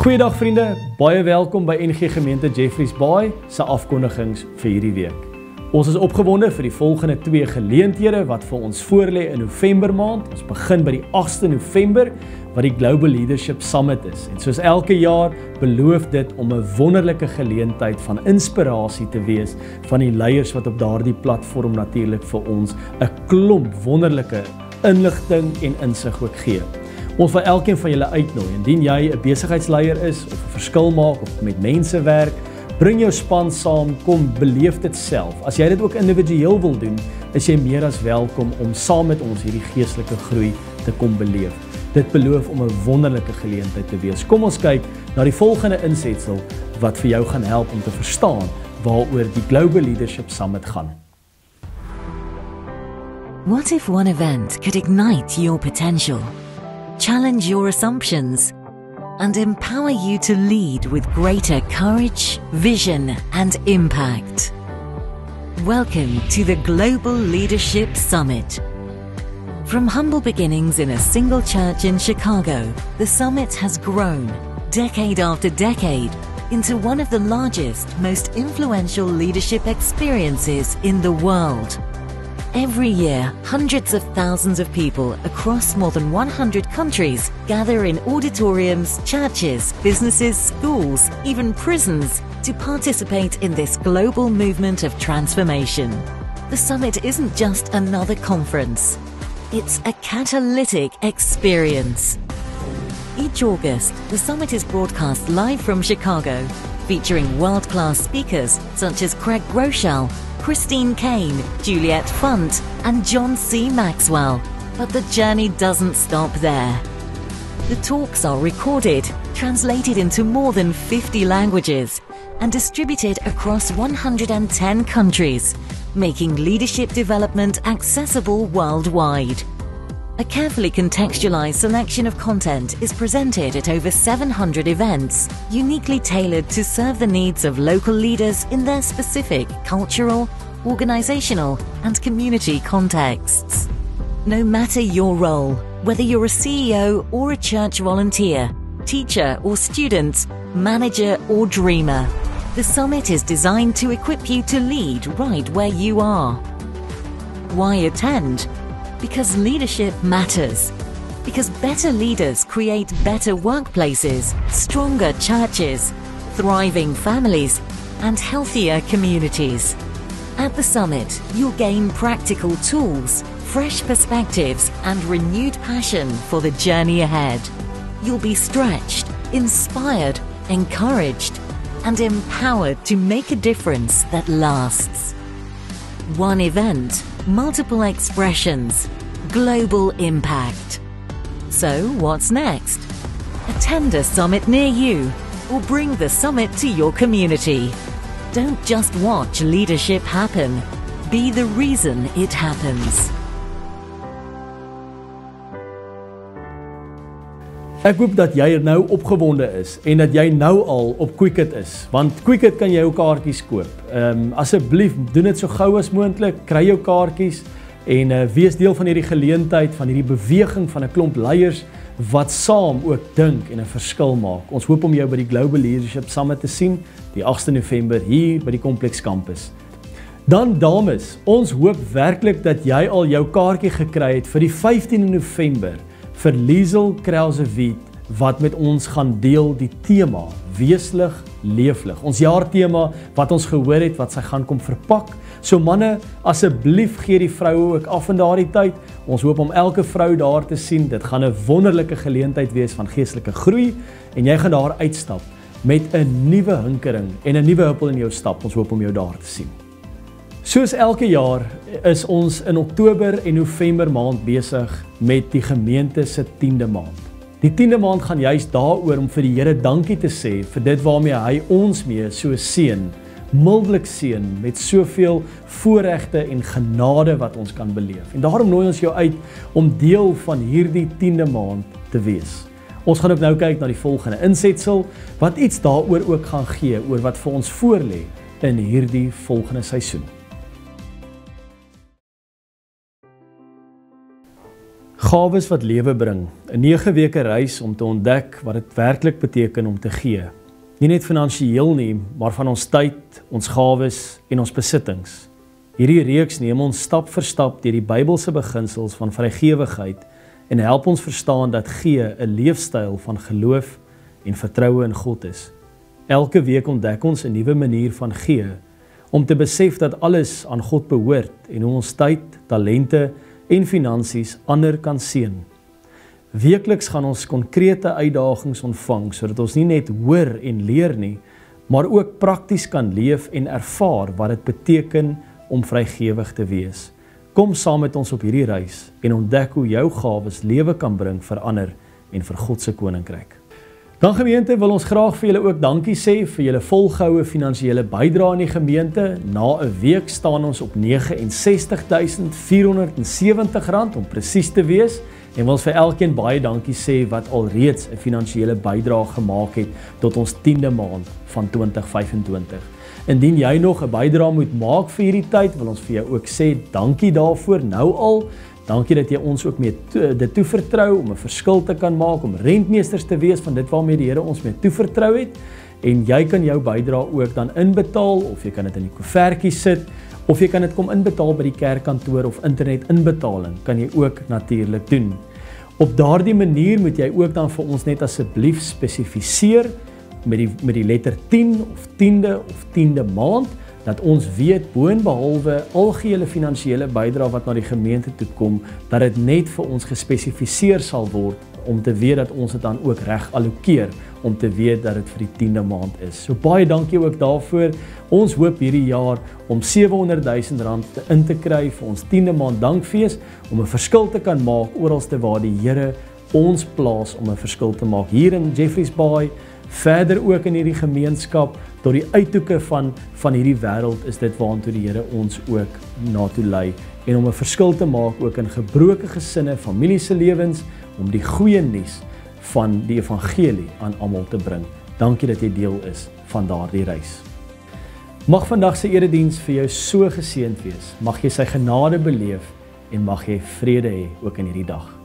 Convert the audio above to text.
Goeiedag vriende, baie welkom by NG Gemeente Jeffreys Bay se afkondigings vir hierdie week. Ons is opgewonde vir die volgende 2 geleenthede wat vir ons voorlê in November maand. Ons begin by die 8de November wat die Global Leadership Summit is. En soos elke jaar beloof dit om 'n wonderlike geleentheid van inspirasie te wees van die leiers wat op daardie platform natuurlik vir ons 'n klomp wonderlike inligting en insig ook gee. Ons wil elkeen van julle uitnooi, indien jy 'n besigheidsleier is of 'n verskil maak of met mense werk, bring jou span saam, kom beleef dit self. As jy dit ook individueel wil doen, is jy meer as welkom om saam met ons hierdie geestelike groei te kom beleef. Dit beloof om 'n wonderlike geleentheid te wees. Kom ons kyk na die volgende insetsel wat vir jou gaan help om te verstaan waaroor die Global Leadership Summit gaan. What if one event could ignite your potential, challenge your assumptions, and empower you to lead with greater courage, vision, and impact? Welcome to the Global Leadership Summit. From humble beginnings in a single church in Chicago, the summit has grown, decade after decade, into one of the largest, most influential leadership experiences in the world. Every year, hundreds of thousands of people across more than 100 countries gather in auditoriums, churches, businesses, schools, even prisons to participate in this global movement of transformation. The summit isn't just another conference. It's a catalytic experience. Each August, the summit is broadcast live from Chicago, featuring world-class speakers such as Craig Groeschel, Christine Kane, Juliet Funt, and John C. Maxwell. But the journey doesn't stop there. The talks are recorded, translated into more than 50 languages, and distributed across 110 countries, making leadership development accessible worldwide. A carefully contextualized selection of content is presented at over 700 events, uniquely tailored to serve the needs of local leaders in their specific cultural, organizational, and community contexts. No matter your role, whether you're a CEO or a church volunteer, teacher or student, manager or dreamer, the summit is designed to equip you to lead right where you are. Why attend? Because leadership matters. Because better leaders create better workplaces, stronger churches, thriving families, and healthier communities. At the summit, you'll gain practical tools, fresh perspectives, and renewed passion for the journey ahead. You'll be stretched, inspired, encouraged, and empowered to make a difference that lasts. One event, multiple expressions, global impact. So what's next? Attend a summit near you or bring the summit to your community. Don't just watch leadership happen. Be the reason it happens. Ek hoop dat jy nou opgewonde is en dat jy nou al op Quicket is, want Quicket kan jy jou kaartjies koop. Asseblief doen dit so gou as moontlik, kry jou kaartjies en wees deel van hierdie geleentheid, van hierdie beweging van 'n klomp leiers wat saam ook dink en 'n verskil maak. Ons hoop om jou by die Global Leadership Summit te sien, die 8de November hier by die Complex Campus. Dan dames, ons hoop werklik dat jy al jou kaartjie gekry het vir die 15de November vir Liesel Krause-Wiet wat met ons gaan deel die tema Weeslig, Leeflig. Ons jaartema wat ons gehoor het wat sy gaan kom verpak. So manne, asseblief gee die vroue ook af in daardie tyd. Ons hoop om elke vrou daar te sien. Dit gaan 'n wonderlike geleentheid wees van geestelike groei en jy gaan daar uitstap met 'n nuwe hinkering en 'n nuwe huppel in jou stap. Ons hoop om jou daar te sien. Soos elke jaar is ons in Oktober en November maand besig met die gemeente se 10de maand. Die 10de maand gaan juist daaroor om vir die Here dankie te sê vir dit waarmee hy ons mee so seën, mildelik seën met soveel voorregte en genade wat ons kan beleef. En daarom nooi ons jou uit om deel van hierdie 10de maand te wees. Ons gaan ook nou kyk na die volgende insetsel wat iets daaroor ook gaan gee oor wat vir ons voorlê in hierdie volgende seisoen. Gawes wat lewe bring, 'n 9 weke reis om te ontdek wat dit werklik beteken om te gee. Nie net finansiëel nie, maar van ons tyd, ons gawes en ons besittings. Hierdie reeks neem ons stap vir stap deur die Bybelse beginsels van vrygewigheid en help ons verstaan dat gee 'n leefstyl van geloof en vertroue in God is. Elke week ontdek ons 'n nuwe manier van gee, om te besef dat alles aan God behoort en hoe ons tyd, talente en finansies ander kan seën. Weekliks gaan ons konkrete uitdagings ontvang, sodat ons nie net hoor en leer nie, maar ook prakties kan leef en ervaar wat dit beteken om vrygewig te wees. Kom saam met ons op hierdie reis en ontdek hoe jou gawes lewe kan bring vir ander en vir God se koninkryk. Dan gemeente, wil ons graag vir julle ook dankie sê vir julle volgehoue finansiële bydrae in die gemeente. Na 'n week staan ons op R69.470 om presies te wees. En wil ons vir elkeen baie dankie sê wat alreeds 'n finansiële bydrae gemaak het tot ons 10de maand van 2025. Indien jy nog 'n bydrae moet maak vir hierdie tyd, wil ons vir jou ook sê dankie daarvoor nou al. Dankie dat jy ons ook dit toevertrou om 'n verskil te kan maak, om rentmeesters te wees van dit waarmee die Here ons mee toevertrou het. En jy kan jou bydrae ook dan inbetaal, of jy kan dit in die koevertjie sit, of jy kan dit kom inbetaal by die kerkkantoor of internet inbetaling, kan jy ook natuurlik doen. Op daardie manier moet jy ook dan vir ons net asseblief spesifiseer met die letter 10 of 10de of 10de maand, dat ons weet boonbehalwe algehele finansiële bydrae wat na die gemeente toe kom, dat dit net vir ons gespesifiseer sal word, om te weet dat ons dit dan ook reg allokeer, om te weet dat dit vir die 10de maand is. So baie dankie ook daarvoor. Ons hoop hierdie jaar om R700,000 in te kry vir ons 10de maand dankfees, om 'n verskil te kan maak oralste waar die Here ons plaas om 'n verskil te maak. Hier in Jeffreys Bay, verder ook in hierdie gemeenskap, tot die uithoeke van hierdie wêreld is dit waantoe die Here ons ook na toe lei. En om 'n verskil te maak ook in gebroke gesinne, familie se lewens, om die goeie nuus van die evangelie aan almal te bring. Dankie dat jy deel is van daardie reis. Mag vandag se erediens vir jou so geseënd wees. Mag jy sy genade beleef en mag jy vrede hê ook in hierdie dag.